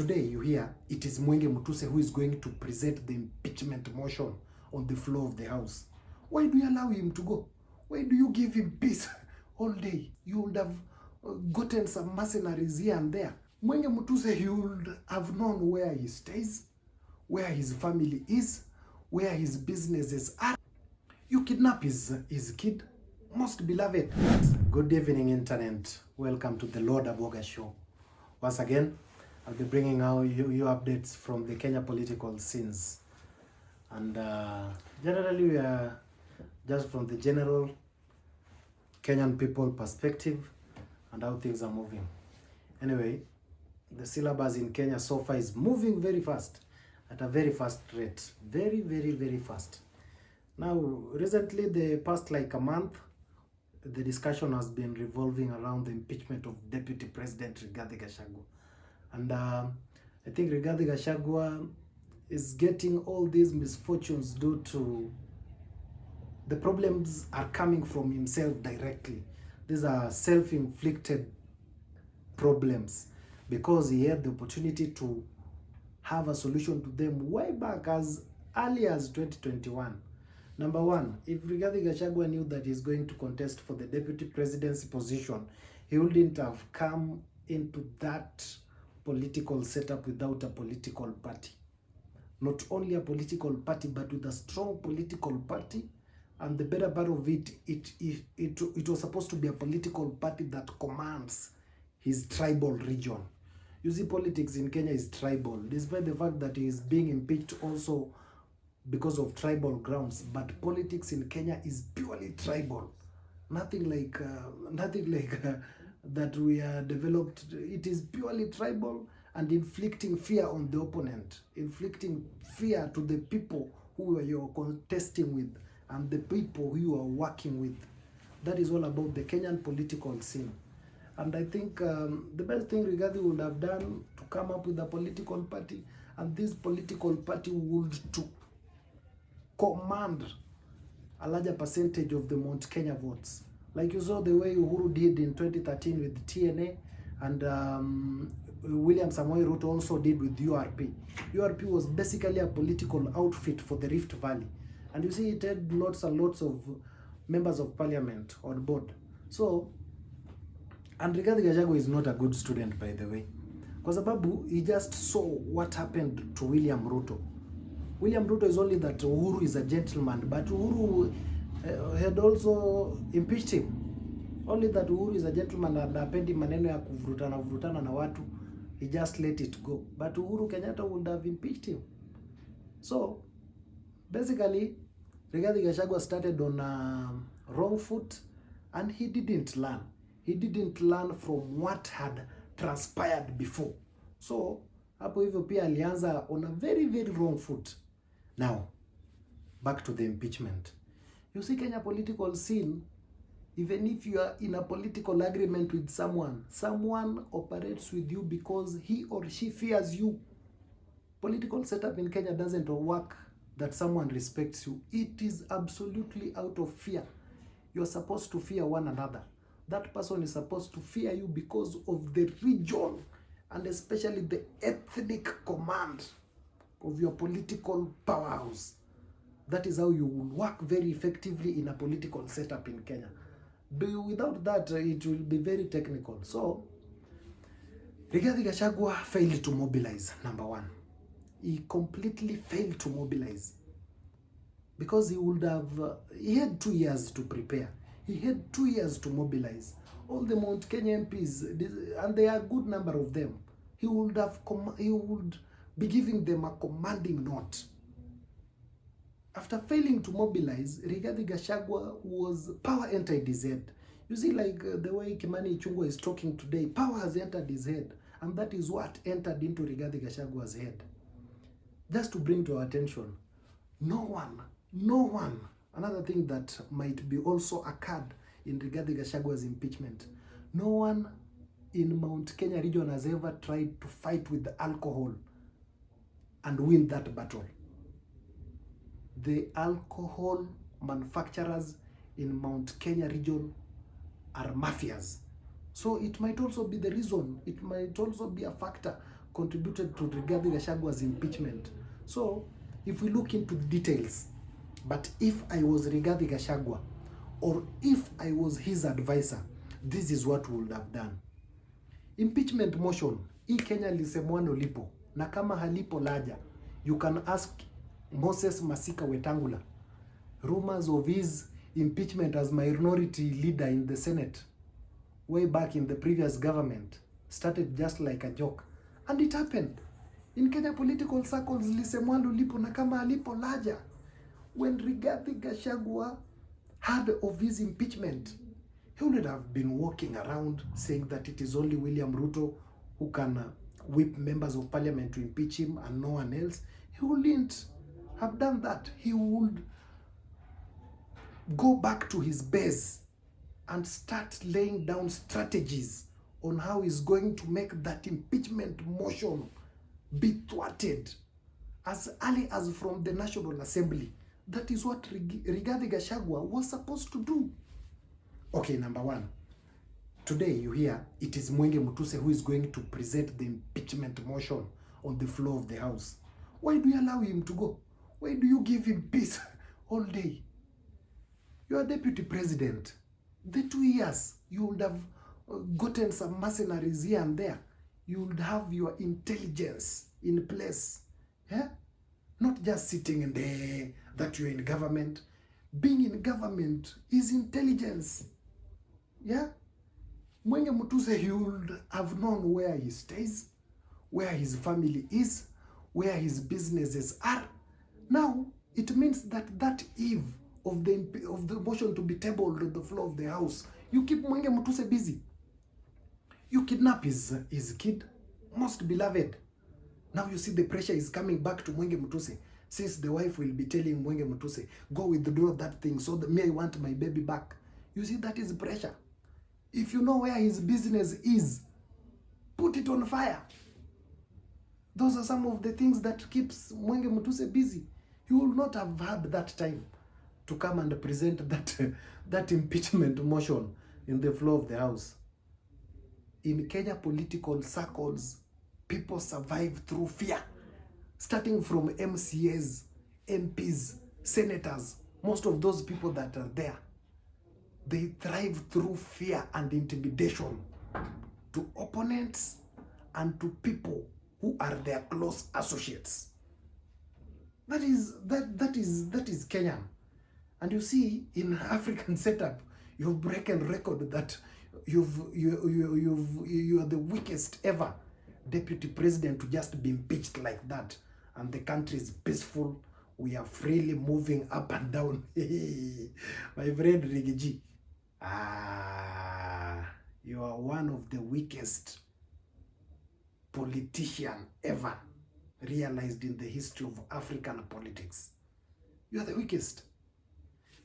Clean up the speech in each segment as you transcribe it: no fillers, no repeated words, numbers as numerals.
Today you hear it is Mwenge Mutuse who is going to present the impeachment motion on the floor of the House. Why do you allow him to go? Why do you give him peace all day? You would have gotten some mercenaries here and there. Mwenge Mutuse, he would have known where he stays, where his family is, where his businesses are. You kidnap his kid, most beloved. Good evening, internet. Welcome to the Lord Aboga Show. Once again, I'll be bringing out you updates from the Kenya political scenes. And generally, we are just from the general Kenyan people perspective and how things are moving. Anyway, the syllabus in Kenya so far is moving very fast, at a very fast rate. Very, very, very fast. Now, recently, the past like a month, the discussion has been revolving around the impeachment of Deputy President Rigathi Gachagua. And I think Rigathi Gachagua is getting all these misfortunes due to the problems are coming from himself directly. These are self-inflicted problems because he had the opportunity to have a solution to them way back as early as 2021. Number one, if Rigathi Gachagua knew that he's going to contest for the deputy presidency position, he wouldn't have come into that political setup without a political party. Not only a political party, but with a strong political party. And the better part of it, it was supposed to be a political party that commands his tribal region. You see, politics in Kenya is tribal, despite the fact that he is being impeached also because of tribal grounds. But politics in Kenya is purely tribal. Nothing like that we are developed. It is purely tribal and inflicting fear on the opponent, inflicting fear to the people who you're contesting with and the people who you are working with. That is all about the Kenyan political scene. And I think the best thing Rigathi would have done to come up with a political party, and this political party would to command a larger percentage of the Mount Kenya votes. Like you saw the way Uhuru did in 2013 with TNA, and William Samoei Ruto also did with URP. URP was basically a political outfit for the Rift Valley. And you see it had lots and lots of members of parliament on board. So, and Rigathi Gachagua is not a good student, by the way. Kwa sababu, he just saw what happened to William Ruto. William Ruto is only that Uhuru is a gentleman, but Uhuru had also impeached him. Only that Uhuru is a gentleman and hapendi maneno ya kuvurutana na watu. He just let it go. But Uhuru Kenyatta would have impeached him. So, basically, Rigathi Gachagua started on a wrong foot and he didn't learn. He didn't learn from what had transpired before. So, hapo hivyo pia alianza on a very, very wrong foot. Now, back to the impeachment. You see, Kenya political scene, even if you are in a political agreement with someone operates with you because he or she fears you. Political setup in Kenya doesn't work that someone respects you. It is absolutely out of fear. You're supposed to fear one another. That person is supposed to fear you because of the region and especially the ethnic command of your political powerhouse. That is how you will work very effectively in a political setup in Kenya. Without that, it will be very technical. So, Rigathi Gachagua failed to mobilize, number one. He completely failed to mobilize. Because he had 2 years to prepare. He had 2 years to mobilize. All the Mount Kenya MPs, and there are a good number of them, he would be giving them a commanding note. After failing to mobilize, Rigathi Gachagua power entered his head. You see, like the way Kimani Ichung'wah is talking today, power has entered his head. And that is what entered into Rigathi Gachagua's head. Just to bring to our attention, no one, another thing that might be also occurred in Rigathi Gachagua's impeachment, no one in Mount Kenya region has ever tried to fight with alcohol and win that battle. The alcohol manufacturers in Mount Kenya region are mafias. So it might also be the reason, it might also be a factor contributed to Rigathi Gachagua's impeachment. So, if we look into the details, but if I was Rigathi Gachagua, or if I was his advisor, this is what we would have done. Impeachment motion, hii Kenya lisemwano lipo, na kama halipo laja. You can ask Moses Masika Wetangula. Rumors of his impeachment as minority leader in the Senate way back in the previous government started just like a joke. And it happened. In Kenya political circles, lisemwalo lipo na kama halipo laja. When Rigathi Gachagua heard of his impeachment, he would have been walking around saying that it is only William Ruto who can whip members of parliament to impeach him and no one else. He wouldn't have done that. He would go back to his base and start laying down strategies on how he's going to make that impeachment motion be thwarted as early as from the National Assembly. That is what Rigathi Gachagua was supposed to do. Okay, number one. Today you hear it is Mwenge Mutuse who is going to present the impeachment motion on the floor of the House. Why do you allow him to go? Why do you give him peace all day? You are deputy president. The 2 years, you would have gotten some mercenaries here and there. You would have your intelligence in place. Yeah? Not just sitting in there that you're in government. Being in government is intelligence. Yeah? Mwenge Mutuse, he would have known where he stays, where his family is, where his businesses are. Now, it means that that eve of the motion to be tabled on the floor of the House, you keep Mwenge Mutuse busy. You kidnap his kid, most beloved. Now you see the pressure is coming back to Mwenge Mutuse, since the wife will be telling Mwenge Mutuse, go withdraw that thing so that me, I want my baby back. You see, that is pressure. If you know where his business is, put it on fire. Those are some of the things that keeps Mwenge Mutuse busy. He will not have had that time to come and present that impeachment motion in the floor of the House. In Kenya political circles, people survive through fear. Starting from MCAs, MPs, senators, most of those people that are there, they thrive through fear and intimidation to opponents and to people who are their close associates. That is Kenyan. And you see, in African setup, you've broken record that you are the weakest ever deputy president to just be impeached like that, and the country is peaceful. We are freely moving up and down. My friend Rigathi, you are one of the weakest politician ever realized in the history of African politics. You are the weakest.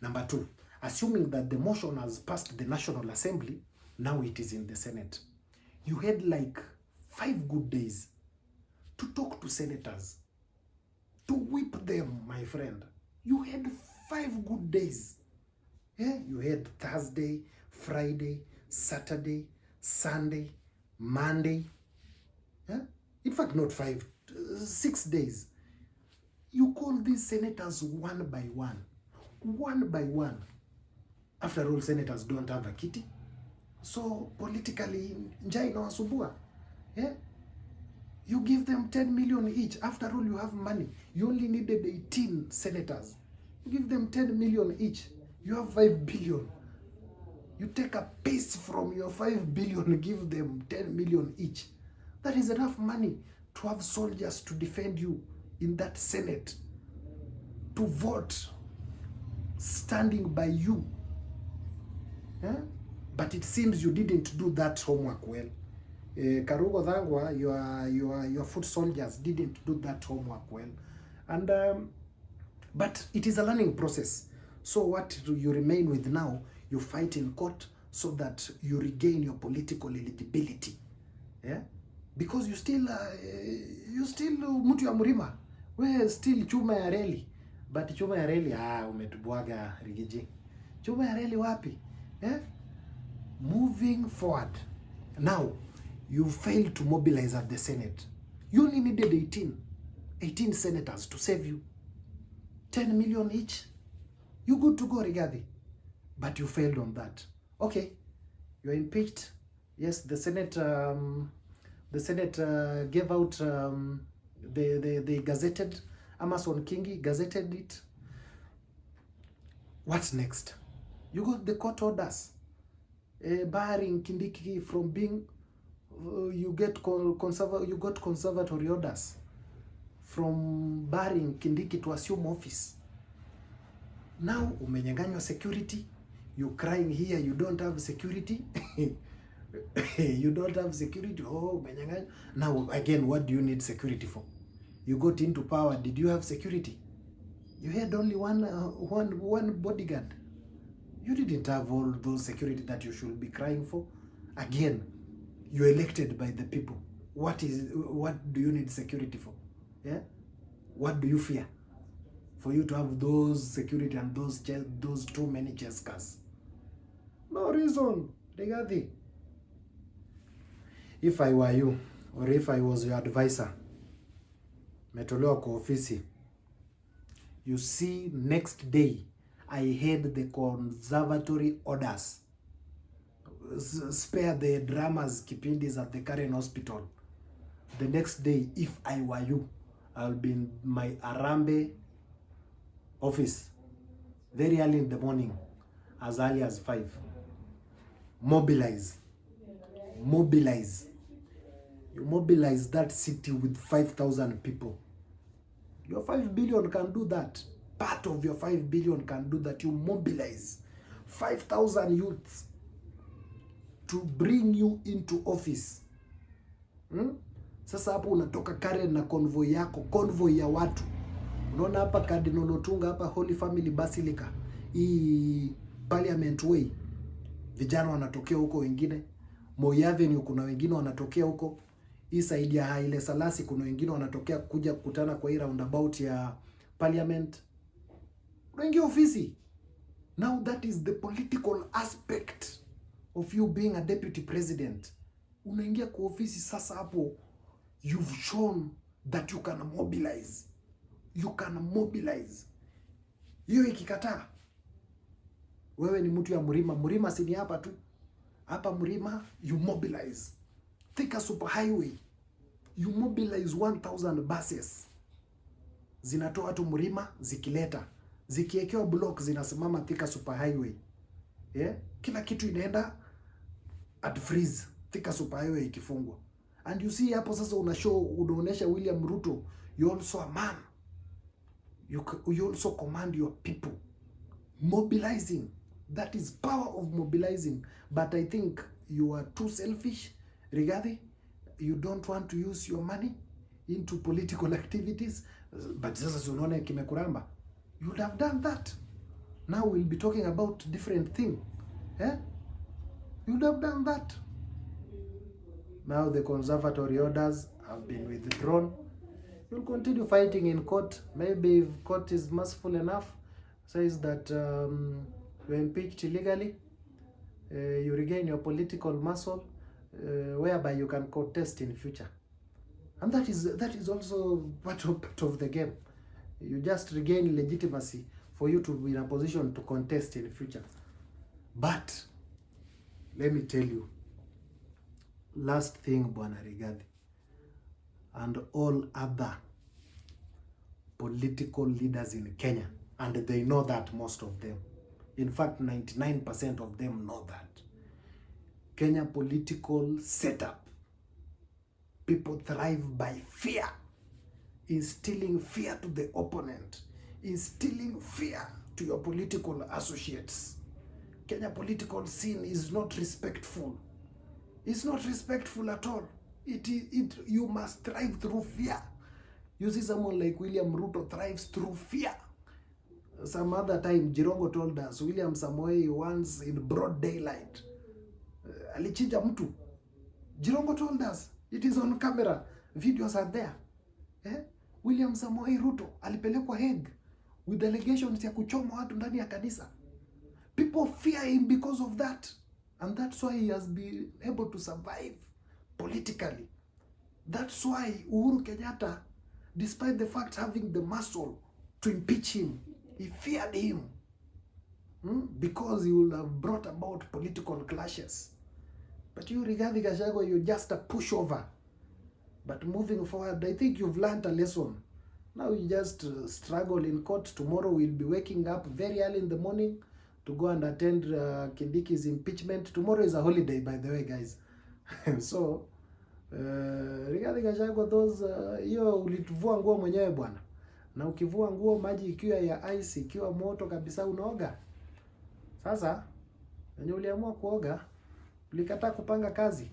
Number two, assuming that the motion has passed the National Assembly, now it is in the Senate. You had like 5 good days to talk to senators, to whip them, my friend. You had 5 good days. Yeah? You had Thursday, Friday, Saturday, Sunday, Monday. Yeah? In fact, not 5, 6 days. You call these senators one by one. One by one. After all, senators don't have a kitty. So, politically, njaa inawasumbua. Yeah? You give them 10 million each. After all, you have money. You only needed 18 senators. You give them 10 million each. You have 5 billion. You take a piece from your 5 billion, give them 10 million each. That is enough money to have soldiers to defend you in that Senate, to vote standing by you. Yeah? But it seems you didn't do that homework well. Karugo Dhangwa, your foot soldiers didn't do that homework well. And but it is a learning process. So what you remain with now, you fight in court so that you regain your political eligibility. Yeah? Because you still mtu ya mlima. We still chuma ya reli. But chuma ya reli, umetubwaga Rigathi. Chuma ya reli wapi? Yeah? Moving forward. Now, you failed to mobilize at the Senate. You only needed 18 senators to save you. 10 million each. You good to go, Rigathi. But you failed on that. Okay, you're impeached. Yes, the Senate gave out, they gazetted, Amason Kingi gazetted it. What's next? You got the court orders barring Kindiki from being, you got conservatory orders from barring Kindiki to assume office. Now umenyanganywa security. You crying here, you don't have security. You don't have security. Oh, umenyanganywa. Now again, what do you need security for? You got into power. Did you have security? You had only one bodyguard. You didn't have all those security that you should be crying for. Again, you're elected by the people. What do you need security for? Yeah? What do you fear? For you to have those security and those too many chess cars. No reason. Rigathi. If I were you, or if I was your advisor, metolewa kwa ofisi. You see, next day, I had the conservatory orders. Spare the dramas, kipindis at the Karen Hospital. The next day, if I were you, I'll be in my Arambe office very early in the morning, as early as 5. Mobilize. You mobilize that city with 5,000 people. Your 5 billion can do that. Part of your 5 billion can do that. You mobilize 5,000 youths to bring you into office. Sasa hapo unatoka Karen na convoy yako, convoy ya watu. Unaona hapa Cardinal Otunga, hapa Holy Family Basilica, hii Parliament Way. Vijana wanatokea huko wengine. Moi Avenue kuna wengine wanatokea huko. Hii side ya Haile Selassie kuna wengine wanatokea kuja kukutana kwa hii roundabout ya Parliament. Unaingia ofisi. Now that is the political aspect of you being a deputy president. Unaingia kwa ofisi sasa hapo, you've shown that you can mobilize. You can mobilize. Hiyo ikikataa, wewe ni mtu ya Mrima. Mrima si ni hapa tu. Hapa Mrima, you mobilize. Take a super highway. You mobilize 1,000 buses. Zinatoa watu Mrima, zikileta. Zikiekewa block, zinasimama Thika super highway. Yeah? Kila kitu inaenda at freeze. Thika super highway ikifungwa. And you see hapo sasa unaonesha William Ruto, you also a man. You also command your people. Mobilizing. That is power of mobilizing. But I think you are too selfish, Rigathi. You don't want to use your money into political activities. But sasa unaona kimekuramba. You would have done that. Now we'll be talking about different thing. Eh? You would have done that. Now the conservatory orders have been withdrawn. You'll continue fighting in court. Maybe if court is merciful enough, says that you're impeached illegally, you regain your political muscle, whereby you can contest in future. And that is also part of the game. You just regain legitimacy for you to be in a position to contest in future. But let me tell you, last thing, Bwana Rigathi, and all other political leaders in Kenya, and they know that, most of them. In fact, 99% of them know that. Kenya political setup. People thrive by fear. Instilling fear to the opponent. Instilling fear to your political associates. Kenya political scene is not respectful. It's not respectful at all. You must thrive through fear. You see someone like William Ruto thrives through fear. Some other time, Jirongo told us, William Samoei once in broad daylight, alichinja mtu. Jirongo told us, it is on camera, videos are there. William Samoei Ruto alipelekwa Hague with allegations ya kuchoma watu ndani ya kanisa. People fear him because of that. And that's why he has been able to survive politically. That's why Uhuru Kenyatta, despite the fact having the muscle to impeach him, he feared him. Because he would have brought about political clashes. But you, Rigathi Gachagua, you're just a pushover. But moving forward, I think you've learned a lesson. Now you just struggle in court. Tomorrow we'll be waking up very early in the morning to go and attend Kindiki's impeachment. Tomorrow is a holiday, by the way, guys. So, Rigathi Gachagua, hiyo ulituvua nguo mwenyewe bwana. Na ukivua nguo maji ikiwa ya ice, ikiwa moto kabisa unaoga. Sasa, wenye uliamua kuoga, ulikataa kupanga kazi.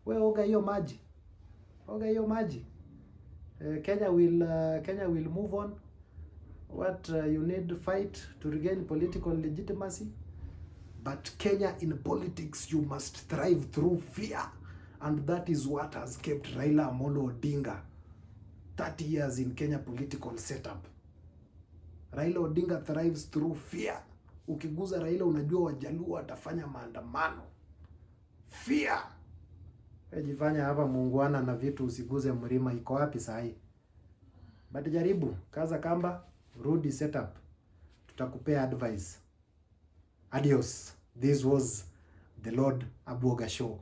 Wewe oga hiyo maji. Oga hiyo maji. Kenya will move on. What you need to fight to regain political legitimacy. But Kenya in politics, you must thrive through fear. And that is what has kept Raila Amolo Odinga 30 years in Kenya political setup. Raila Odinga thrives through fear. Ukiguza Raila unajua Wajaluo atafanya maandamano. Fear. Jifanya hapa muungwana na vitu, usiguze mlima. Iko wapi sahi? But jaribu, kaza kamba, rudi setup. Tutakupea advice. Adios. This was the Lord Abuoga Show.